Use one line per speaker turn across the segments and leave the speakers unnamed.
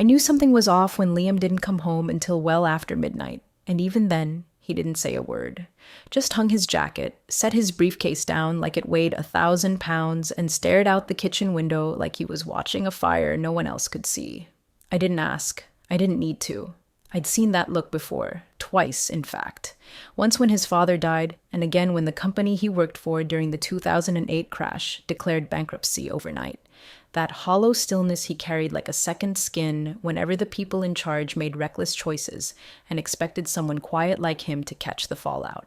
I knew something was off when Liam didn't come home until well after midnight, and even then, he didn't say a word. Just hung his jacket, set his briefcase down like it weighed 1,000 pounds, and stared out the kitchen window like he was watching a fire no one else could see. I didn't ask. I didn't need to. I'd seen that look before. Twice, in fact. Once when his father died, and again when the company he worked for during the 2008 crash declared bankruptcy overnight. That hollow stillness he carried like a second skin whenever the people in charge made reckless choices and expected someone quiet like him to catch the fallout.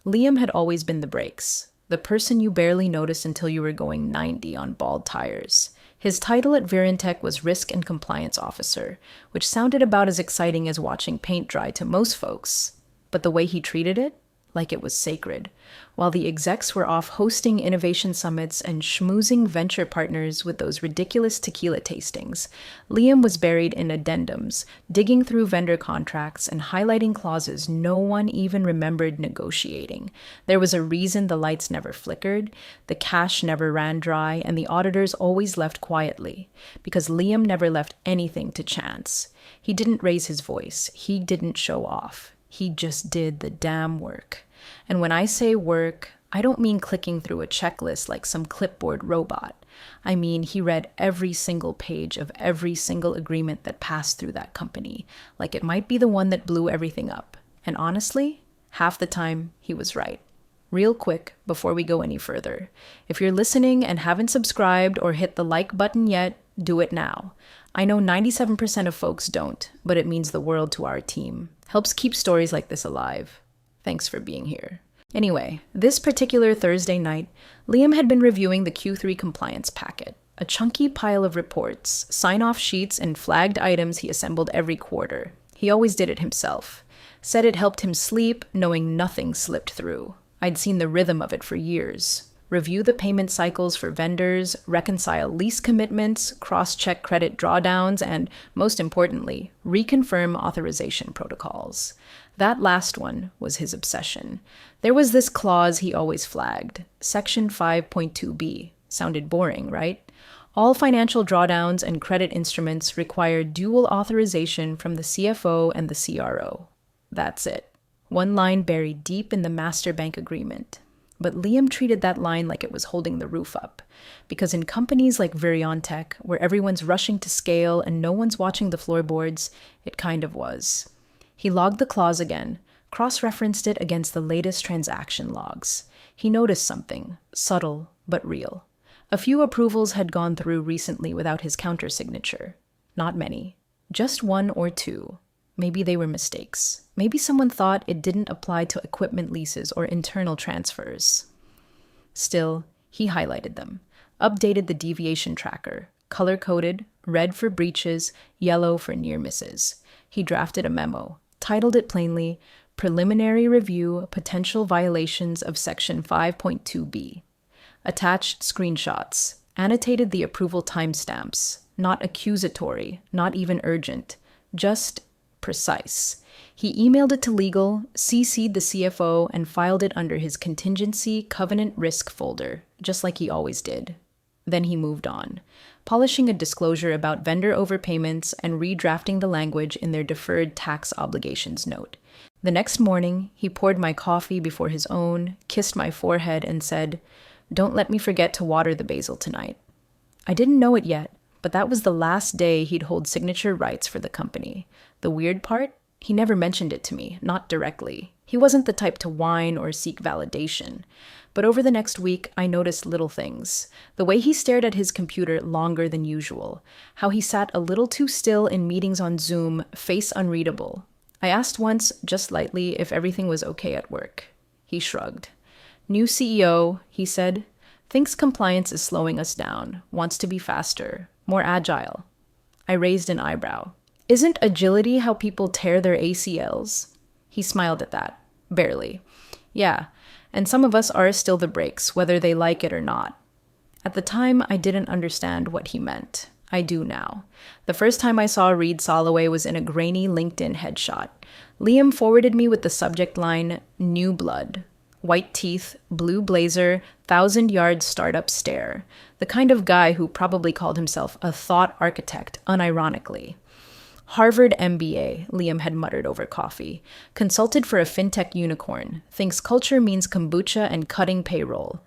Liam had always been the brakes, the person you barely noticed until you were going 90 on bald tires. His title at Virintech was Risk and Compliance Officer, which sounded about as exciting as watching paint dry to most folks. But the way he treated it? Like it was sacred. While the execs were off hosting innovation summits and schmoozing venture partners with those ridiculous tequila tastings, Liam was buried in addendums, digging through vendor contracts and highlighting clauses no one even remembered negotiating. There was a reason the lights never flickered, the cash never ran dry, and the auditors always left quietly, because Liam never left anything to chance. He didn't raise his voice. He didn't show off. He just did the damn work. And when I say work, I don't mean clicking through a checklist like some clipboard robot. I mean he read every single page of every single agreement that passed through that company, like it might be the one that blew everything up. And honestly, half the time, he was right. Real quick, before we go any further, if you're listening and haven't subscribed or hit the like button yet, do it now. I know 97% of folks don't, but it means the world to our team. Helps keep stories like this alive. Thanks for being here. Anyway, this particular Thursday night, Liam had been reviewing the Q3 compliance packet, a chunky pile of reports, sign-off sheets, and flagged items he assembled every quarter. He always did it himself. Said it helped him sleep, knowing nothing slipped through. I'd seen the rhythm of it for years. Review the payment cycles for vendors, reconcile lease commitments, cross-check credit drawdowns, and, most importantly, reconfirm authorization protocols. That last one was his obsession. There was this clause he always flagged, Section 5.2b. Sounded boring, right? All financial drawdowns and credit instruments require dual authorization from the CFO and the CRO. That's it. One line buried deep in the master bank agreement. But Liam treated that line like it was holding the roof up. Because in companies like Virintech, where everyone's rushing to scale and no one's watching the floorboards, it kind of was. He logged the clause again, cross-referenced it against the latest transaction logs. He noticed something, subtle but real. A few approvals had gone through recently without his countersignature. Not many. Just one or two. Maybe they were mistakes. Maybe someone thought it didn't apply to equipment leases or internal transfers. Still, he highlighted them, updated the deviation tracker, color-coded, red for breaches, yellow for near misses. He drafted a memo, titled it plainly, Preliminary Review Potential Violations of Section 5.2b. Attached screenshots, annotated the approval timestamps, not accusatory, not even urgent, just precise. He emailed it to legal, CC'd the CFO, and filed it under his contingency covenant risk folder, just like he always did. Then he moved on, polishing a disclosure about vendor overpayments and redrafting the language in their deferred tax obligations note. The next morning, he poured my coffee before his own, kissed my forehead, and said, "Don't let me forget to water the basil tonight." I didn't know it yet, but that was the last day he'd hold signature rights for the company. The weird part? He never mentioned it to me, not directly. He wasn't the type to whine or seek validation. But over the next week, I noticed little things. The way he stared at his computer longer than usual. How he sat a little too still in meetings on Zoom, face unreadable. I asked once, just lightly, if everything was okay at work. He shrugged. New CEO, he said, thinks compliance is slowing us down, wants to be faster, more agile. I raised an eyebrow. Isn't agility how people tear their ACLs? He smiled at that. Barely. Yeah, and some of us are still the brakes, whether they like it or not. At the time, I didn't understand what he meant. I do now. The first time I saw Reed Soloway was in a grainy LinkedIn headshot. Liam forwarded me with the subject line, New Blood. White teeth, blue blazer, 1,000-yard startup stare. The kind of guy who probably called himself a thought architect, unironically. Harvard MBA, Liam had muttered over coffee. Consulted for a fintech unicorn. Thinks culture means kombucha and cutting payroll.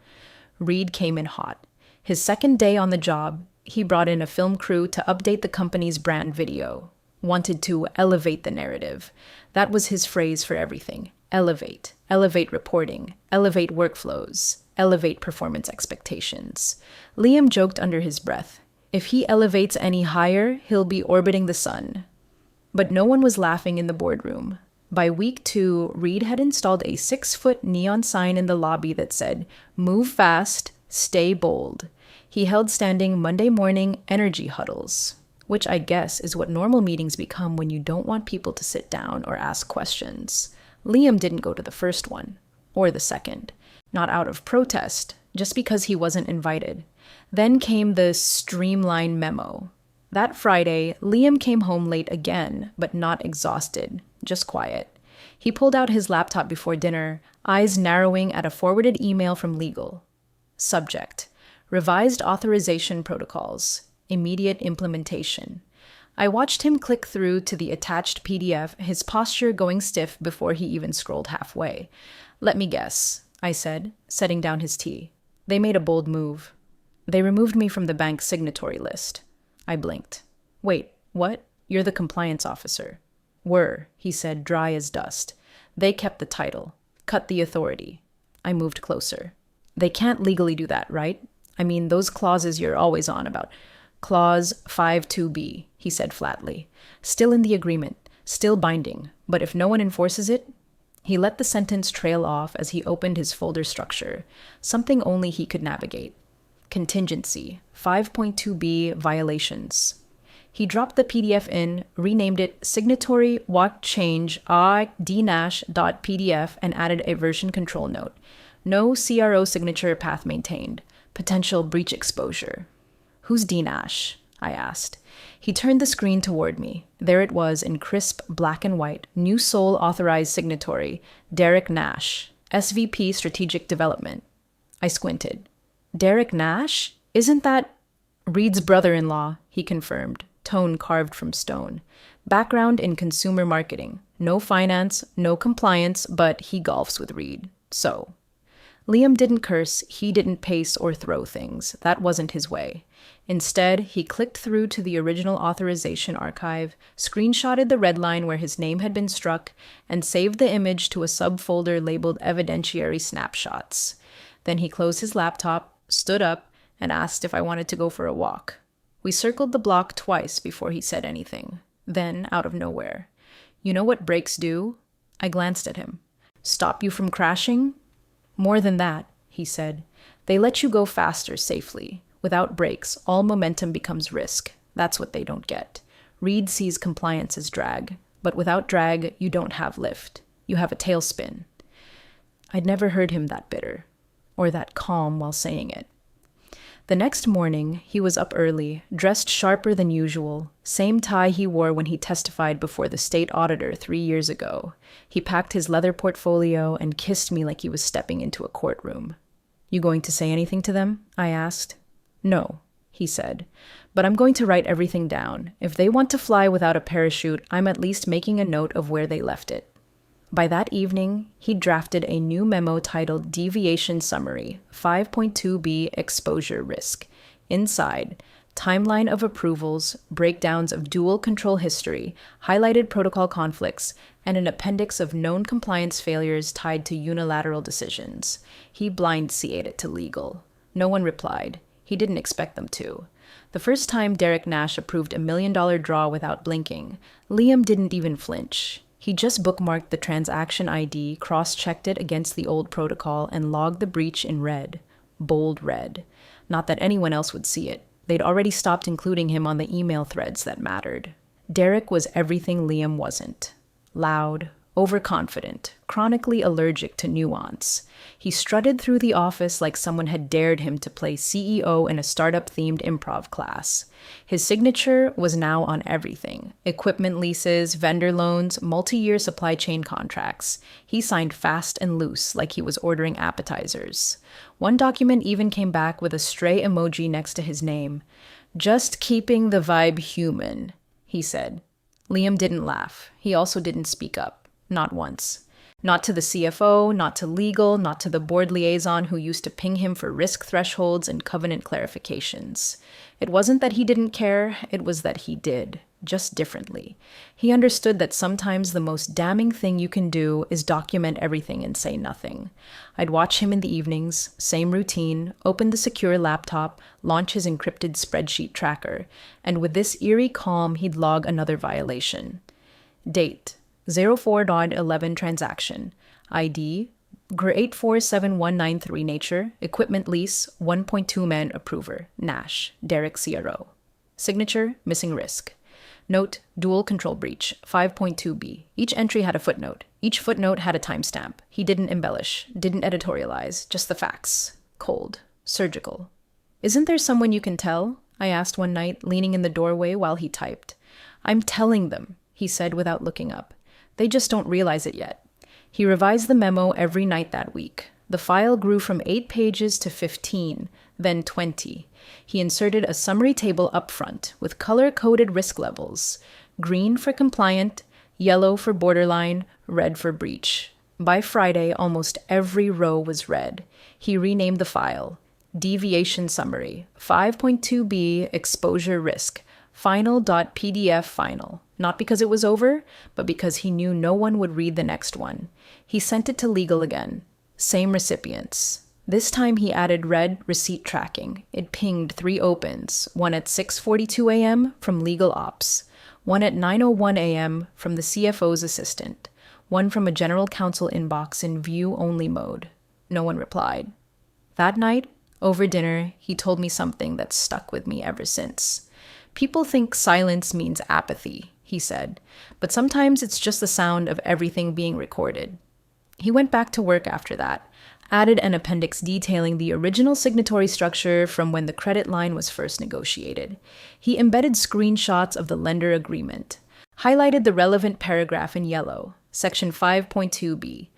Reed came in hot. His second day on the job, he brought in a film crew to update the company's brand video. Wanted to elevate the narrative. That was his phrase for everything. Elevate. Elevate reporting. Elevate workflows. Elevate performance expectations. Liam joked under his breath. If he elevates any higher, he'll be orbiting the sun. But no one was laughing in the boardroom. By week 2, Reed had installed a 6-foot neon sign in the lobby that said, "Move fast, stay bold." He held standing Monday morning energy huddles, which I guess is what normal meetings become when you don't want people to sit down or ask questions. Liam didn't go to the first one, or the second. Not out of protest, just because he wasn't invited. Then came the Streamline memo. That Friday, Liam came home late again, but not exhausted, just quiet. He pulled out his laptop before dinner, eyes narrowing at a forwarded email from legal. Subject: Revised authorization protocols. Immediate implementation. I watched him click through to the attached PDF, his posture going stiff before he even scrolled halfway. "Let me guess," I said, setting down his tea. "They made a bold move. They removed me from the bank's signatory list." I blinked. "Wait, what? You're the compliance officer." "Were," he said, dry as dust. "They kept the title. Cut the authority." I moved closer. "They can't legally do that, right? I mean, those clauses you're always on about. Clause 52B, he said flatly. "Still in the agreement, still binding, but if no one enforces it..." He let the sentence trail off as he opened his folder structure, something only he could navigate. Contingency, 5.2B violations. He dropped the PDF in, renamed it Signatory Walk Change dnash.pdf and added a version control note. No CRO signature path maintained. Potential breach exposure. "Who's Dnash?" I asked. He turned the screen toward me. There it was in crisp black and white, new sole authorized signatory, Derek Nash, SVP Strategic Development. I squinted. "Derek Nash? Isn't that..." "Reed's brother-in-law," he confirmed, tone carved from stone. "Background in consumer marketing. No finance, no compliance, but he golfs with Reed. So..." Liam didn't curse, he didn't pace or throw things. That wasn't his way. Instead, he clicked through to the original authorization archive, screenshotted the red line where his name had been struck, and saved the image to a subfolder labeled Evidentiary Snapshots. Then he closed his laptop, stood up, and asked if I wanted to go for a walk. We circled the block twice before he said anything. Then, out of nowhere, "You know what brakes do?" I glanced at him. "Stop you from crashing?" "More than that," he said. "They let you go faster safely. Without brakes, all momentum becomes risk. That's what they don't get. Reed sees compliance as drag, but without drag, you don't have lift. You have a tailspin." I'd never heard him that bitter, or that calm while saying it. The next morning, he was up early, dressed sharper than usual, same tie he wore when he testified before the state auditor 3 years ago. He packed his leather portfolio and kissed me like he was stepping into a courtroom. "You going to say anything to them?" I asked. "No," he said, "but I'm going to write everything down. If they want to fly without a parachute, I'm at least making a note of where they left it." By that evening, he drafted a new memo titled Deviation Summary, 5.2B Exposure Risk. Inside, timeline of approvals, breakdowns of dual control history, highlighted protocol conflicts, and an appendix of known compliance failures tied to unilateral decisions. He blind CA'd it to legal. No one replied. He didn't expect them to. The first time Derek Nash approved $1 million draw without blinking, Liam didn't even flinch. He just bookmarked the transaction ID, cross-checked it against the old protocol, and logged the breach in red. Bold red. Not that anyone else would see it. They'd already stopped including him on the email threads that mattered. Derek was everything Liam wasn't. Loud, overconfident, chronically allergic to nuance. He strutted through the office like someone had dared him to play CEO in a startup-themed improv class. His signature was now on everything: equipment leases, vendor loans, multi-year supply chain contracts. He signed fast and loose like he was ordering appetizers. One document even came back with a stray emoji next to his name. "Just keeping the vibe human," he said. Liam didn't laugh. He also didn't speak up. Not once. Not to the CFO, not to legal, not to the board liaison who used to ping him for risk thresholds and covenant clarifications. It wasn't that he didn't care, it was that he did, just differently. He understood that sometimes the most damning thing you can do is document everything and say nothing. I'd watch him in the evenings, same routine, open the secure laptop, launch his encrypted spreadsheet tracker, and with this eerie calm, he'd log another violation. Date: 04.11 transaction. ID: 847193 nature. Equipment lease, 1.2 man approver. Nash, Derek CRO. Signature: missing risk. Note: dual control breach, 5.2b. Each entry had a footnote. Each footnote had a timestamp. He didn't embellish, didn't editorialize, just the facts. Cold. Surgical. Isn't there someone you can tell? I asked one night, leaning in the doorway while he typed. I'm telling them, he said without looking up. They just don't realize it yet. He revised the memo every night that week. The file grew from 8 pages to 15, then 20. He inserted a summary table up front with color-coded risk levels: green for compliant, yellow for borderline, red for breach. By Friday, almost every row was red. He renamed the file: Deviation Summary, 5.2b Exposure Risk, final.pdf final. Not because it was over, but because he knew no one would read the next one. He sent it to legal again. Same recipients. This time he added red receipt tracking. It pinged 3 opens, one at 6:42 a.m. from legal ops, one at 9:01 a.m. from the CFO's assistant, one from a general counsel inbox in view-only mode. No one replied. That night, over dinner, he told me something that's stuck with me ever since. People think silence means apathy, he said, but sometimes it's just the sound of everything being recorded. He went back to work after that, added an appendix detailing the original signatory structure from when the credit line was first negotiated. He embedded screenshots of the lender agreement, highlighted the relevant paragraph in yellow, section 5.2b.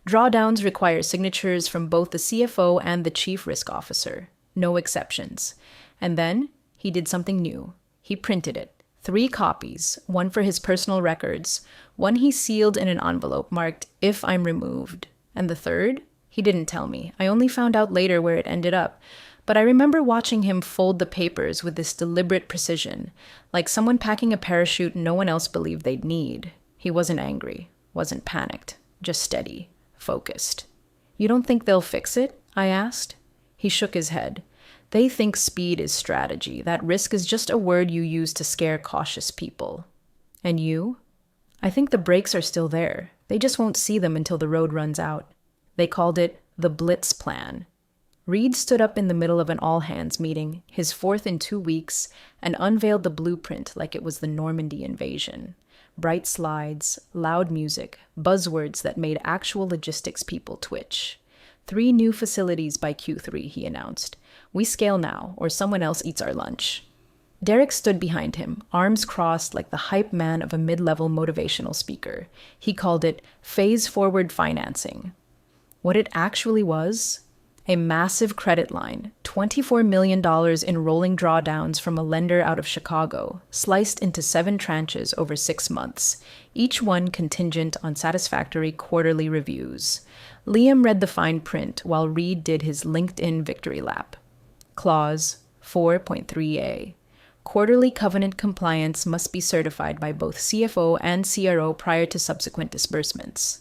Drawdowns require signatures from both the CFO and the chief risk officer. No exceptions. And then he did something new. He printed it. 3 copies, one for his personal records, one he sealed in an envelope marked, "If I'm removed." And the third? He didn't tell me. I only found out later where it ended up. But I remember watching him fold the papers with this deliberate precision, like someone packing a parachute no one else believed they'd need. He wasn't angry, wasn't panicked, just steady, focused. You don't think they'll fix it? I asked. He shook his head. They think speed is strategy, that risk is just a word you use to scare cautious people. And you? I think the brakes are still there. They just won't see them until the road runs out. They called it the Blitz Plan. Reed stood up in the middle of an all-hands meeting, his 4th in 2 weeks, and unveiled the blueprint like it was the Normandy invasion. Bright slides, loud music, buzzwords that made actual logistics people twitch. 3 new facilities by Q3, he announced. We scale now, or someone else eats our lunch. Derek stood behind him, arms crossed like the hype man of a mid-level motivational speaker. He called it phase-forward financing. What it actually was? A massive credit line, $24 million in rolling drawdowns from a lender out of Chicago, sliced into 7 tranches over 6 months, each one contingent on satisfactory quarterly reviews. Liam read the fine print while Reed did his LinkedIn victory lap. Clause 4.3a. Quarterly covenant compliance must be certified by both CFO and CRO prior to subsequent disbursements.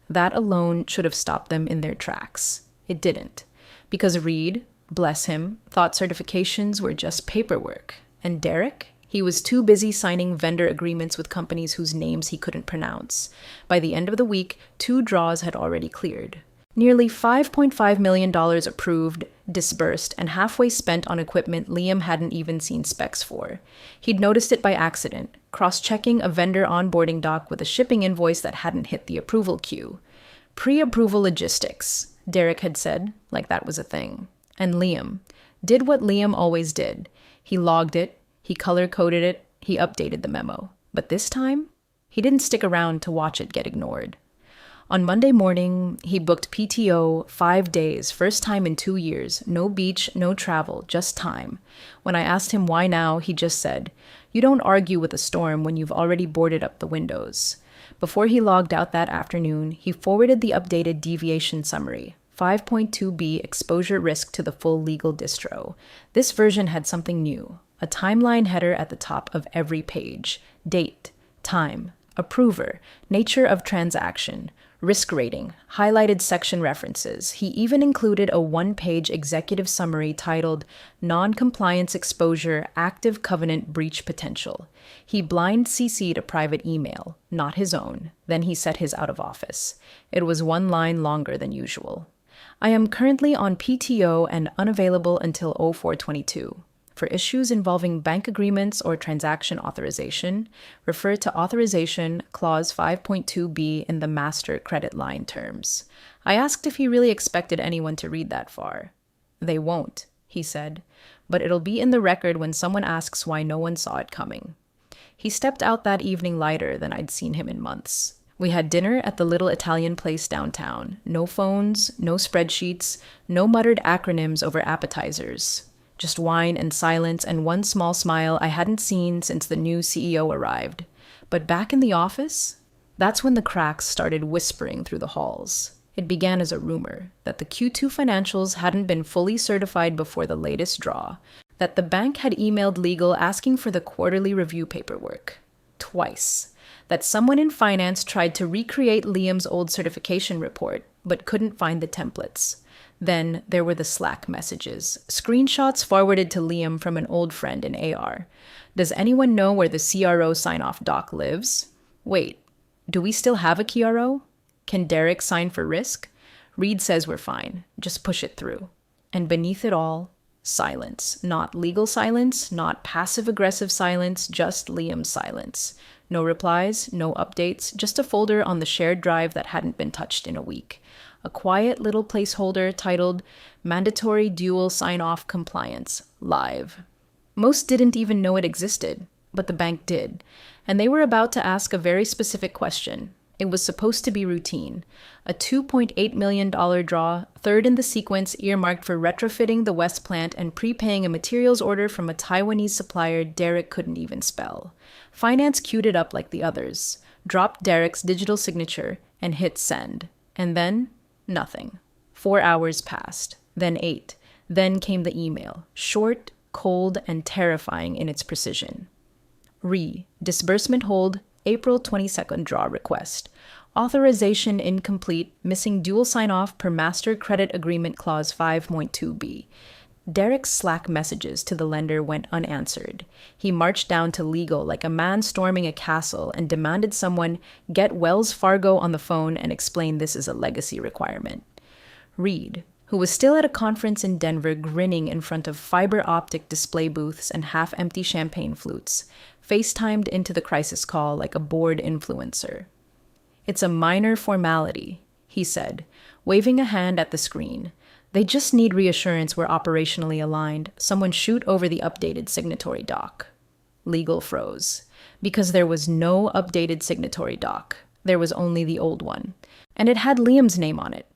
That alone should have stopped them in their tracks. It didn't, because Reed, bless him, thought certifications were just paperwork. And Derek? He was too busy signing vendor agreements with companies whose names he couldn't pronounce. By the end of the week, 2 draws had already cleared. Nearly $5.5 million approved, disbursed, and halfway spent on equipment Liam hadn't even seen specs for. He'd noticed it by accident, cross-checking a vendor onboarding doc with a shipping invoice that hadn't hit the approval queue. Pre-approval logistics, Derek had said, like that was a thing. And Liam did what Liam always did. He logged it, he color-coded it, he updated the memo. But this time, he didn't stick around to watch it get ignored. On Monday morning, he booked PTO 5 days, first time in 2 years. No beach, no travel, just time. When I asked him why now, he just said, "You don't argue with a storm when you've already boarded up the windows." Before he logged out that afternoon, he forwarded the updated deviation summary. 5.2b exposure risk to the full legal distro. This version had something new, a timeline header at the top of every page. Date, time, approver, nature of transaction, risk rating, highlighted section references. He even included a one-page executive summary titled Non-Compliance Exposure Active Covenant Breach Potential. He blind CC'd a private email, not his own. Then he set his out of office. It was one line longer than usual. I am currently on PTO and unavailable until 0422. For issues involving bank agreements or transaction authorization, refer to authorization clause 5.2b in the master credit line terms. I asked if he really expected anyone to read that far. They won't, he said, but it'll be in the record when someone asks why no one saw it coming. He stepped out that evening lighter than I'd seen him in months. We had dinner at the little Italian place downtown. No phones, no spreadsheets, no muttered acronyms over appetizers. Just wine and silence and one small smile I hadn't seen since the new CEO arrived. But back in the office, that's when the cracks started whispering through the halls. It began as a rumor that the Q2 financials hadn't been fully certified before the latest draw, that the bank had emailed legal asking for the quarterly review paperwork. Twice. That someone in finance tried to recreate Liam's old certification report, but couldn't find the templates. Then there were the Slack messages, screenshots forwarded to Liam from an old friend in AR. Does anyone know where the CRO sign-off doc lives? Wait, do we still have a KRO? Can Derek sign for risk? Reed says we're fine. Just push it through. And beneath it all, silence. Not legal silence, not passive-aggressive silence, just Liam's silence. No replies, no updates, just a folder on the shared drive that hadn't been touched in a week. A quiet little placeholder titled Mandatory Dual Sign-Off Compliance, Live. Most didn't even know it existed, but the bank did, and they were about to ask a very specific question. It was supposed to be routine. A $2.8 million draw, third in the sequence, earmarked for retrofitting the West plant and prepaying a materials order from a Taiwanese supplier Derek couldn't even spell. Finance queued it up like the others, dropped Derek's digital signature, and hit send. And then, nothing. 4 hours passed, then 8. Then came the email, short, cold, and terrifying in its precision. Disbursement hold, April 22nd draw request. Authorization incomplete, missing dual sign-off per Master Credit Agreement Clause 5.2b. Derek's Slack messages to the lender went unanswered. He marched down to legal like a man storming a castle and demanded someone get Wells Fargo on the phone and explain this is a legacy requirement. Reed, who was still at a conference in Denver grinning in front of fiber optic display booths and half-empty champagne flutes, FaceTimed into the crisis call like a bored influencer. "It's a minor formality," he said, waving a hand at the screen. "They just need reassurance we're operationally aligned. Someone shoot over the updated signatory doc." Legal froze. Because there was no updated signatory doc. There was only the old one. And it had Liam's name on it.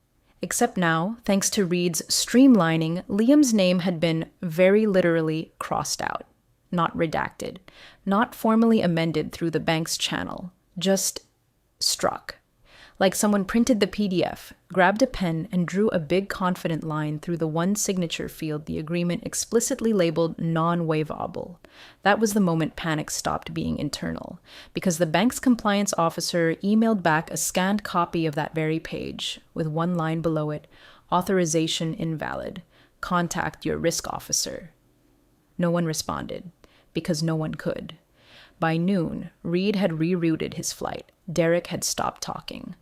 Except now, thanks to Reed's streamlining, Liam's name had been very literally crossed out. Not redacted. Not formally amended through the bank's channel. Just struck. Like someone printed the PDF, grabbed a pen, and drew a big confident line through the one signature field the agreement explicitly labeled non-waivable. That was the moment panic stopped being internal, because the bank's compliance officer emailed back a scanned copy of that very page, with one line below it, authorization invalid. Contact your risk officer. No one responded, because no one could. By noon, Reed had rerouted his flight. Derek had stopped talking.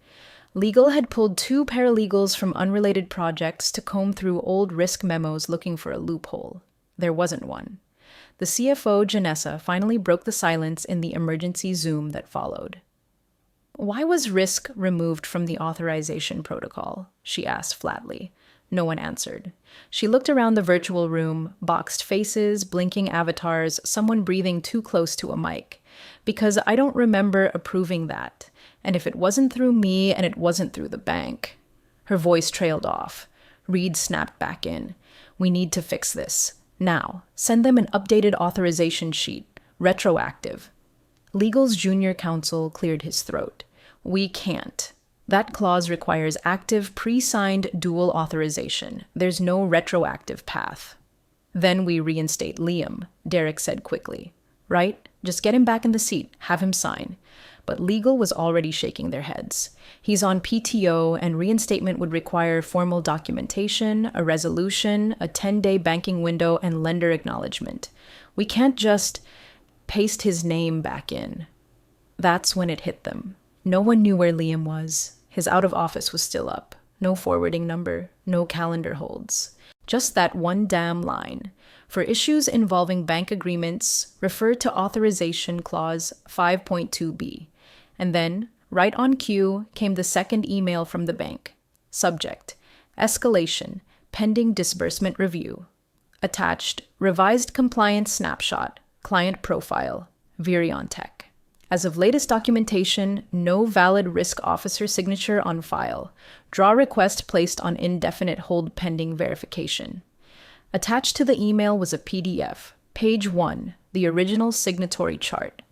Legal had pulled 2 paralegals from unrelated projects to comb through old risk memos looking for a loophole. There wasn't one. The CFO, Janessa, finally broke the silence in the emergency Zoom that followed. "Why was risk removed from the authorization protocol?" she asked flatly. No one answered. She looked around the virtual room, boxed faces, blinking avatars, someone breathing too close to a mic. "Because I don't remember approving that. And if it wasn't through me and it wasn't through the bank. Her voice trailed off. Reed snapped back in. We need to fix this. Now, send them an updated authorization sheet. Retroactive. Legal's junior counsel cleared his throat. We can't. That clause requires active, pre-signed dual authorization. There's no retroactive path. Then we reinstate Liam, Derek said quickly. Right? Just get him back in the seat. Have him sign. But legal was already shaking their heads. He's on PTO, and reinstatement would require formal documentation, a resolution, a 10-day banking window, and lender acknowledgement. We can't just paste his name back in. That's when it hit them. No one knew where Liam was. His out of office was still up. No forwarding number, no calendar holds. Just that one damn line. For issues involving bank agreements, refer to authorization clause 5.2b. And then, right on cue, came the second email from the bank. Subject: escalation, pending disbursement review. Attached: revised compliance snapshot, client profile, Virion Tech. As of latest documentation, no valid risk officer signature on file. Draw request placed on indefinite hold pending verification. Attached to the email was a PDF. Page 1, the original signatory chart.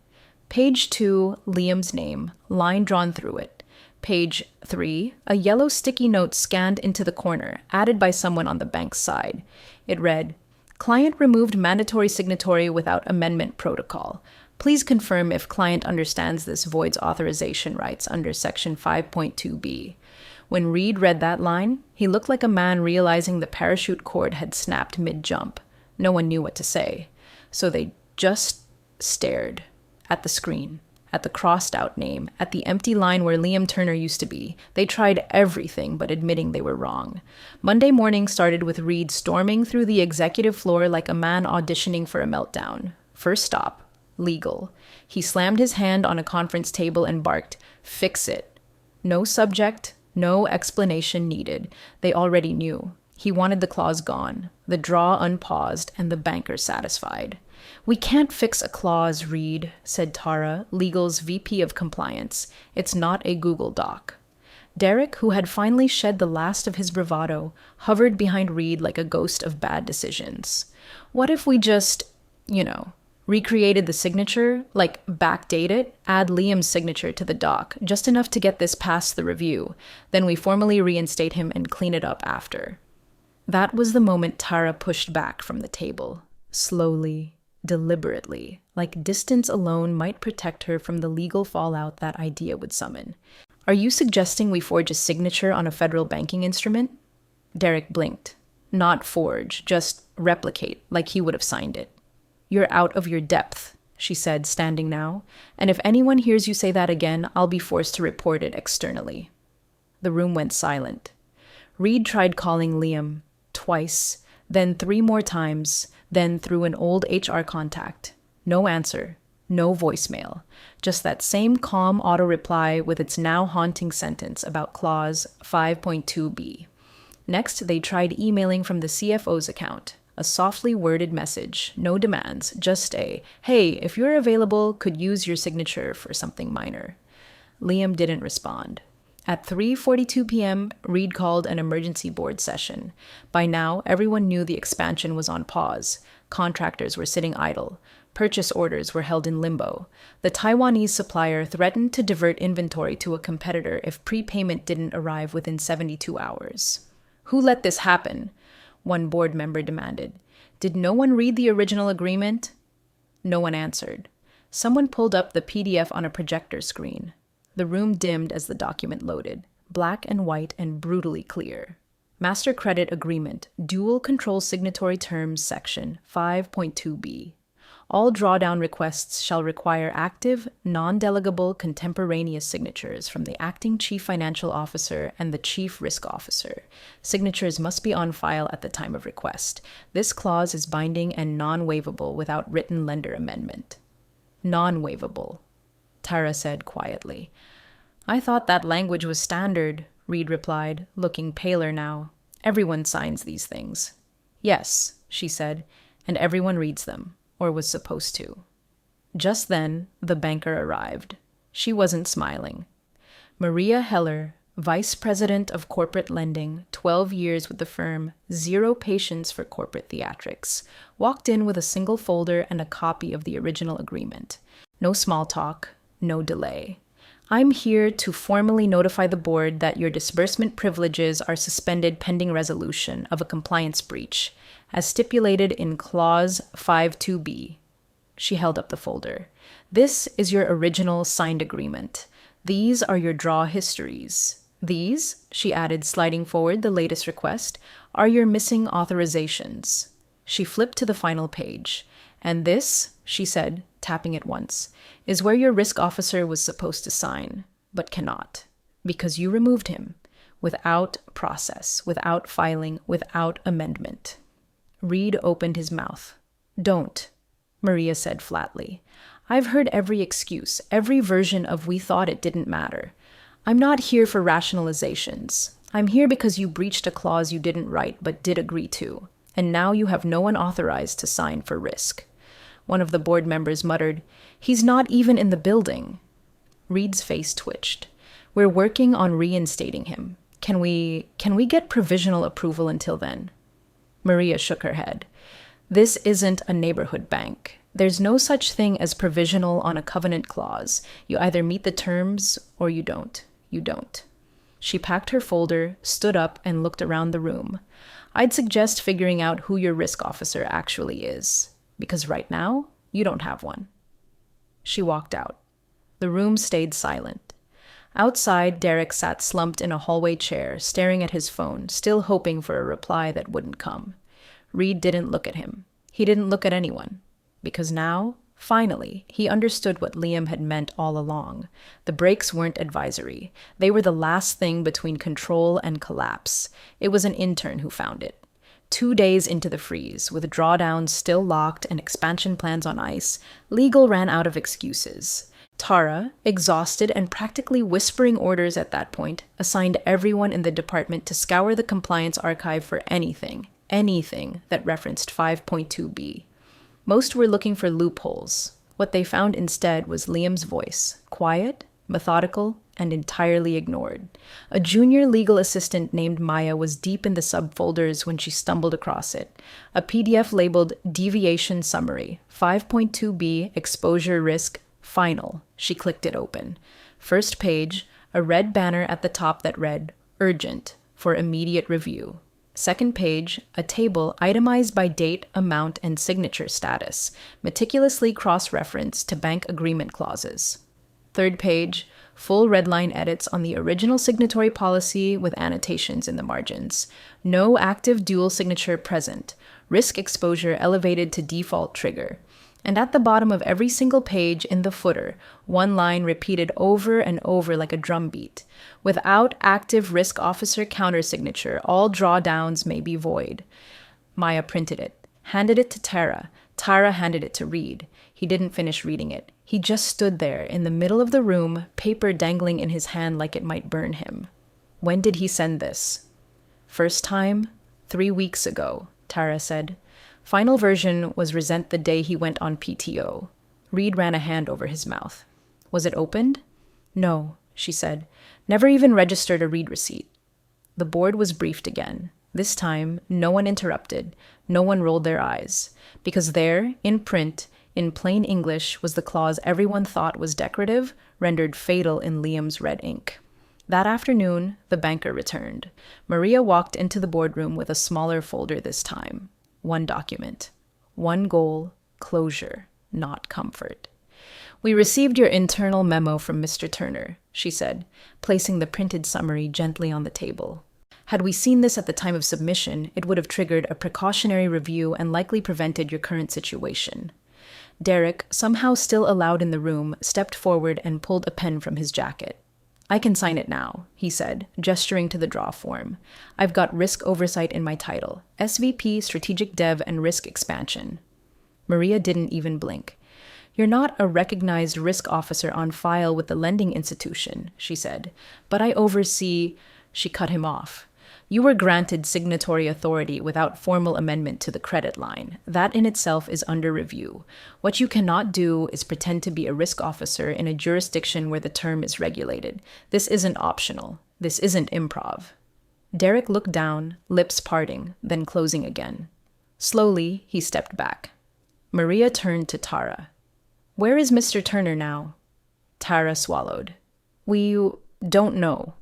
Page 2, Liam's name, line drawn through it. Page 3, a yellow sticky note scanned into the corner, added by someone on the bank's side. It read, Client removed mandatory signatory without amendment protocol. Please confirm if client understands this voids authorization rights under Section 5.2b. When Reed read that line, he looked like a man realizing the parachute cord had snapped mid-jump. No one knew what to say. So they just stared at the screen, at the crossed-out name, at the empty line where Liam Turner used to be. They tried everything but admitting they were wrong. Monday morning started with Reed storming through the executive floor like a man auditioning for a meltdown. First stop, legal. He slammed his hand on a conference table and barked, "Fix it." No subject, no explanation needed. They already knew. He wanted the clause gone, the draw unpaused, and the banker satisfied. We can't fix a clause, Reed, said Tara, Legal's VP of Compliance. It's not a Google Doc. Derek, who had finally shed the last of his bravado, hovered behind Reed like a ghost of bad decisions. What if we just, recreated the signature, like backdate it, add Liam's signature to the doc, just enough to get this past the review, then we formally reinstate him and clean it up after. That was the moment Tara pushed back from the table, slowly, deliberately, like distance alone might protect her from the legal fallout that idea would summon. Are you suggesting we forge a signature on a federal banking instrument? Derek blinked. Not forge, just replicate, like he would have signed it. You're out of your depth, she said, standing now, and if anyone hears you say that again, I'll be forced to report it externally. The room went silent. Reed tried calling Liam, twice, then 3 more times, then through an old HR contact. No answer, no voicemail, just that same calm auto-reply with its now haunting sentence about clause 5.2b. Next, they tried emailing from the CFO's account. A softly worded message, no demands, just a, hey, if you're available, could use your signature for something minor. Liam didn't respond. At 3:42 p.m., Reed called an emergency board session. By now, everyone knew the expansion was on pause. Contractors were sitting idle. Purchase orders were held in limbo. The Taiwanese supplier threatened to divert inventory to a competitor if prepayment didn't arrive within 72 hours. Who let this happen? One board member demanded. Did no one read the original agreement? No one answered. Someone pulled up the PDF on a projector screen. The room dimmed as the document loaded, black and white and brutally clear. Master Credit Agreement, Dual Control Signatory Terms Section 5.2b. All drawdown requests shall require active, non-delegable contemporaneous signatures from the acting chief financial officer and the chief risk officer. Signatures must be on file at the time of request. This clause is binding and non-waivable without written lender amendment. Non-waivable, Tara said quietly. I thought that language was standard, Reed replied, looking paler now. Everyone signs these things. Yes, she said, and everyone reads them. Or was supposed to. Just then, the banker arrived. She wasn't smiling. Maria Heller, Vice President of Corporate Lending, 12 years with the firm, zero patience for corporate theatrics, walked in with a single folder and a copy of the original agreement. No small talk, no delay. I'm here to formally notify the board that your disbursement privileges are suspended pending resolution of a compliance breach, as stipulated in Clause 52B. She held up the folder. This is your original signed agreement. These are your draw histories. These, she added, sliding forward the latest request, are your missing authorizations. She flipped to the final page. And this, she said, tapping it once, is where your risk officer was supposed to sign, but cannot, because you removed him, without process, without filing, without amendment. Reed opened his mouth. Don't, Maria said flatly. I've heard every excuse, every version of we thought it didn't matter. I'm not here for rationalizations. I'm here because you breached a clause you didn't write but did agree to, and now you have no one authorized to sign for risk. One of the board members muttered, He's not even in the building. Reed's face twitched. We're working on reinstating him. Can we get provisional approval until then? Maria shook her head. This isn't a neighborhood bank. There's no such thing as provisional on a covenant clause. You either meet the terms or you don't. You don't. She packed her folder, stood up, and looked around the room. I'd suggest figuring out who your risk officer actually is, because right now, you don't have one. She walked out. The room stayed silent. Outside, Derek sat slumped in a hallway chair, staring at his phone, still hoping for a reply that wouldn't come. Reed didn't look at him. He didn't look at anyone. Because now, finally, he understood what Liam had meant all along. The breaks weren't advisory. They were the last thing between control and collapse. It was an intern who found it. 2 days into the freeze, with drawdowns still locked and expansion plans on ice, legal ran out of excuses. Tara, exhausted and practically whispering orders at that point, assigned everyone in the department to scour the compliance archive for anything that referenced 5.2b. Most were looking for loopholes. What they found instead was Liam's voice, quiet, methodical, and entirely ignored. A junior legal assistant named Maya was deep in the subfolders when she stumbled across it. A PDF labeled Deviation Summary, 5.2b, Exposure Risk, Final. She clicked it open. First page, a red banner at the top that read, Urgent, for immediate review. Second page, a table itemized by date, amount, and signature status, meticulously cross-referenced to bank agreement clauses. Third page, full redline edits on the original signatory policy with annotations in the margins. No active dual signature present. Risk exposure elevated to default trigger. And at the bottom of every single page in the footer, one line repeated over and over like a drumbeat. Without active risk officer countersignature, all drawdowns may be void. Maya printed it, handed it to Tara. Tara handed it to Reed. He didn't finish reading it. He just stood there in the middle of the room, paper dangling in his hand like it might burn him. When did he send this? First time, 3 weeks ago, Tara said. Final version was resent the day he went on PTO. Reed ran a hand over his mouth. Was it opened? No, she said. Never even registered a read receipt. The board was briefed again. This time, no one interrupted. No one rolled their eyes. Because there, in print, in plain English, was the clause everyone thought was decorative, rendered fatal in Liam's red ink. That afternoon, the banker returned. Maria walked into the boardroom with a smaller folder this time. One document. One goal, closure, not comfort. We received your internal memo from Mr. Turner, she said, placing the printed summary gently on the table. Had we seen this at the time of submission, it would have triggered a precautionary review and likely prevented your current situation. Derek, somehow still allowed in the room, stepped forward and pulled a pen from his jacket. I can sign it now, he said, gesturing to the draw form. I've got risk oversight in my title, SVP Strategic Dev and Risk Expansion. Maria didn't even blink. You're not a recognized risk officer on file with the lending institution, she said, but I oversee... She cut him off. You were granted signatory authority without formal amendment to the credit line. That in itself is under review. What you cannot do is pretend to be a risk officer in a jurisdiction where the term is regulated. This isn't optional. This isn't improv. Derek looked down, lips parting, then closing again. Slowly, he stepped back. Maria turned to Tara. "Where is Mr. Turner now?" Tara swallowed. "We don't know."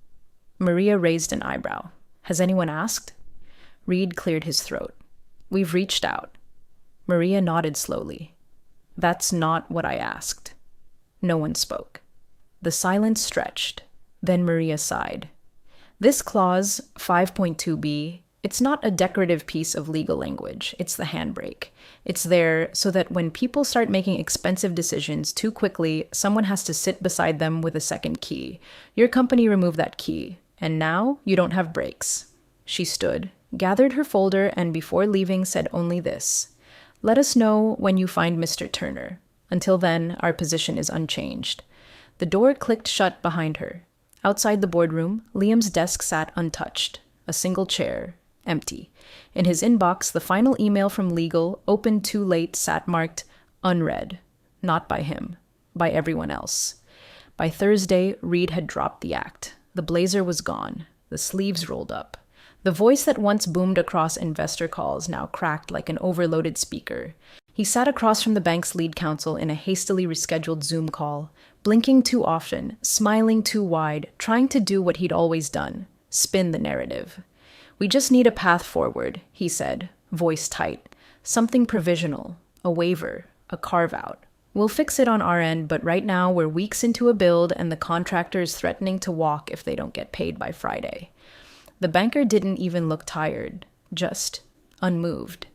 Maria raised an eyebrow. "Has anyone asked?" Reed cleared his throat. "We've reached out." Maria nodded slowly. "That's not what I asked." No one spoke. The silence stretched. Then Maria sighed. "This clause, 5.2b, it's not a decorative piece of legal language. It's the handbrake. It's there so that when people start making expensive decisions too quickly, someone has to sit beside them with a second key. Your company removed that key, and now you don't have brakes." She stood, gathered her folder, and before leaving said only this: "Let us know when you find Mr. Turner. Until then, our position is unchanged." The door clicked shut behind her. Outside the boardroom, Liam's desk sat untouched. A single chair, empty. In his inbox, the final email from legal, opened too late, sat marked unread. Not by him, by everyone else. By Thursday, Reed had dropped the act. The blazer was gone. The sleeves rolled up. The voice that once boomed across investor calls now cracked like an overloaded speaker. He sat across from the bank's lead counsel in a hastily rescheduled Zoom call, blinking too often, smiling too wide, trying to do what he'd always done: spin the narrative. "We just need a path forward," he said, voice tight. "Something provisional, a waiver, a carve-out. We'll fix it on our end, but right now we're weeks into a build and the contractor is threatening to walk if they don't get paid by Friday." The banker didn't even look tired, just unmoved.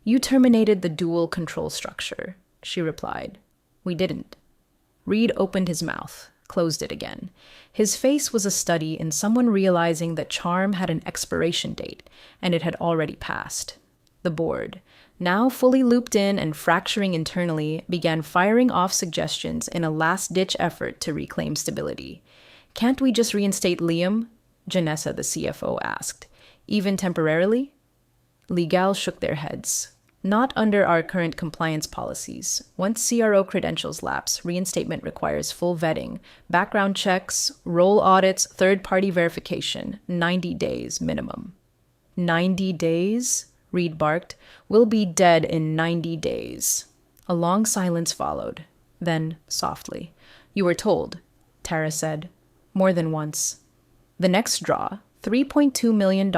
"You terminated the dual control structure," she replied. "We didn't." Reed opened his mouth, closed it again. His face was a study in someone realizing that charm had an expiration date, and it had already passed. The board, now fully looped in and fracturing internally, began firing off suggestions in a last-ditch effort to reclaim stability. "Can't we just reinstate Liam?" Janessa, the CFO, asked. "Even temporarily?" Legal shook their heads. "Not under our current compliance policies. Once CRO credentials lapse, reinstatement requires full vetting, background checks, role audits, third-party verification, 90 days minimum." 90 days? Reed barked. "We'll be dead in 90 days. A long silence followed. Then, softly, "You were told," Tara said. More than once. The next draw, $3.2 million,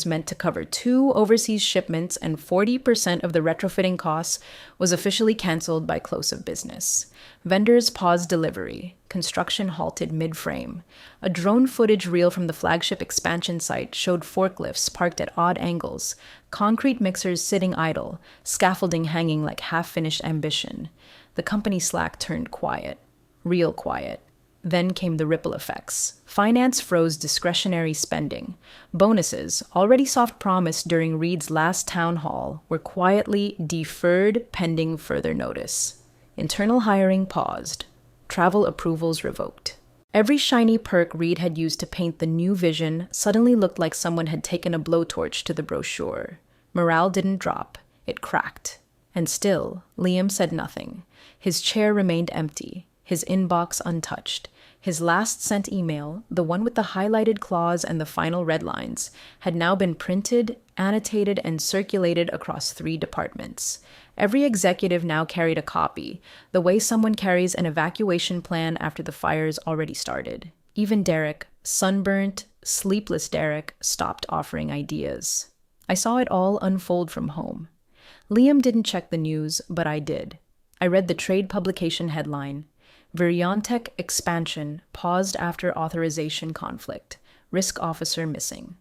meant to cover 2 overseas shipments and 40% of the retrofitting costs, was officially canceled by close of business. Vendors paused delivery. Construction halted mid-frame. A drone footage reel from the flagship expansion site showed forklifts parked at odd angles, concrete mixers sitting idle, scaffolding hanging like half-finished ambition. The company Slack turned quiet. Real quiet. Then came the ripple effects. Finance froze discretionary spending. Bonuses, already soft promised during Reed's last town hall, were quietly deferred pending further notice. Internal hiring paused. Travel approvals revoked. Every shiny perk Reed had used to paint the new vision suddenly looked like someone had taken a blowtorch to the brochure. Morale didn't drop. It cracked. And still, Liam said nothing. His chair remained empty, his inbox untouched. His last sent email, the one with the highlighted clause and the final red lines, had now been printed, annotated, and circulated across 3 departments. Every executive now carried a copy, the way someone carries an evacuation plan after the fire's already started. Even Derek, sunburnt, sleepless Derek, stopped offering ideas. I saw it all unfold from home. Liam didn't check the news, but I did. I read the trade publication headline: Viriontech expansion paused after authorization conflict. Risk officer missing.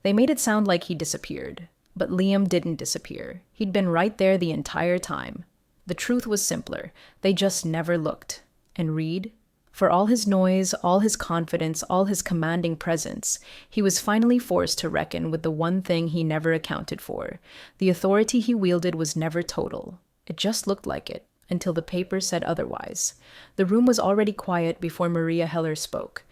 They made it sound like he disappeared. But Liam didn't disappear. He'd been right there the entire time. The truth was simpler. They just never looked. And Reed? For all his noise, all his confidence, all his commanding presence, he was finally forced to reckon with the one thing he never accounted for. The authority he wielded was never total. It just looked like it. until the paper said otherwise. The room was already quiet before Maria Heller spoke.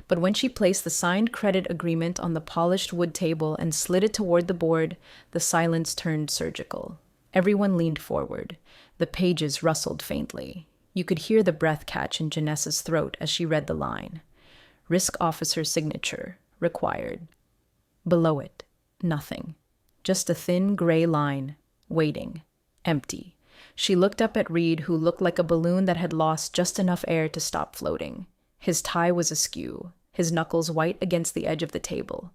But when she placed the signed credit agreement on the polished wood table and slid it toward the board, the silence turned surgical. Everyone leaned forward. The pages rustled faintly. You could hear the breath catch in Janessa's throat as she read the line. Risk officer signature, required. Below it, nothing. Just a thin gray line, waiting, empty. She looked up at Reed, who looked like a balloon that had lost just enough air to stop floating. His tie was askew, his knuckles white against the edge of the table.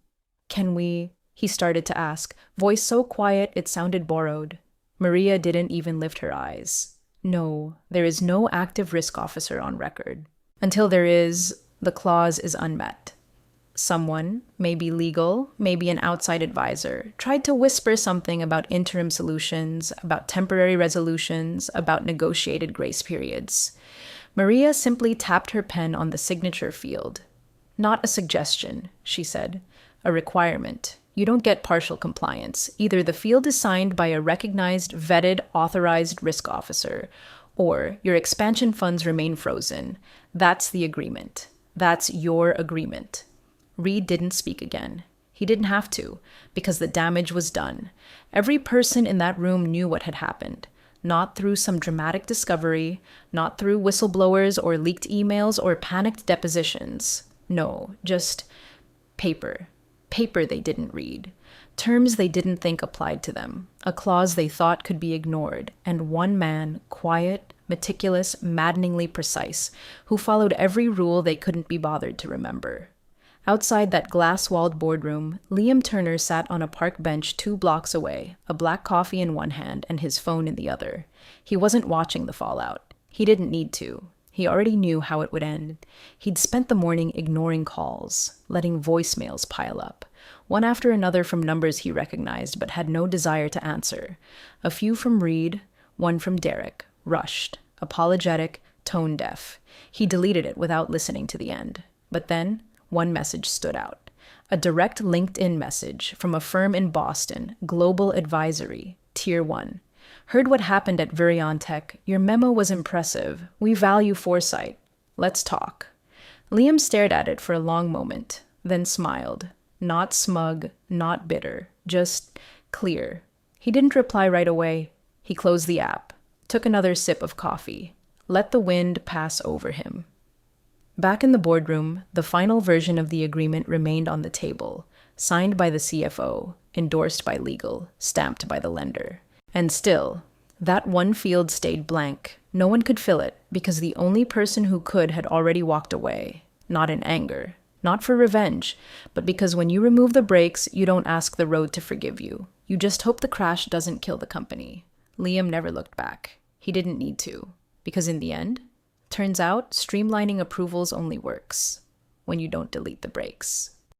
Can we? He started to ask, voice so quiet it sounded borrowed. Maria didn't even lift her eyes. No, there is no active risk officer on record. Until there is, the clause is unmet. Someone, maybe legal, maybe an outside advisor, tried to whisper something about interim solutions, about temporary resolutions, about negotiated grace periods. Maria simply tapped her pen on the signature field. Not a suggestion, she said. A requirement. You don't get partial compliance. Either the field is signed by a recognized, vetted, authorized risk officer, or your expansion funds remain frozen. That's the agreement. That's your agreement. Reed didn't speak again. He didn't have to, because the damage was done. Every person in that room knew what had happened. Not through some dramatic discovery, not through whistleblowers or leaked emails or panicked depositions. No, just paper. Paper they didn't read. Terms they didn't think applied to them. A clause they thought could be ignored. And one man, quiet, meticulous, maddeningly precise, who followed every rule they couldn't be bothered to remember. Outside that glass-walled boardroom, Liam Turner sat on a park bench 2 blocks away, a black coffee in one hand and his phone in the other. He wasn't watching the fallout. He didn't need to. He already knew how it would end. He'd spent the morning ignoring calls, letting voicemails pile up, one after another from numbers he recognized but had no desire to answer. A few from Reed, one from Derek, rushed, apologetic, tone-deaf. He deleted it without listening to the end. But then, one message stood out. A direct LinkedIn message from a firm in Boston, Global Advisory, Tier 1. Heard what happened at Virion Tech. Your memo was impressive. We value foresight. Let's talk. Liam stared at it for a long moment, then smiled. Not smug, not bitter, just clear. He didn't reply right away. He closed the app, took another sip of coffee, let the wind pass over him. Back in the boardroom, the final version of the agreement remained on the table, signed by the CFO, endorsed by legal, stamped by the lender. And still, that one field stayed blank. No one could fill it, because the only person who could had already walked away, not in anger, not for revenge, but because when you remove the brakes, you don't ask the road to forgive you. You just hope the crash doesn't kill the company. Liam never looked back. He didn't need to, because in the end, turns out streamlining approvals only works when you don't delete the brakes.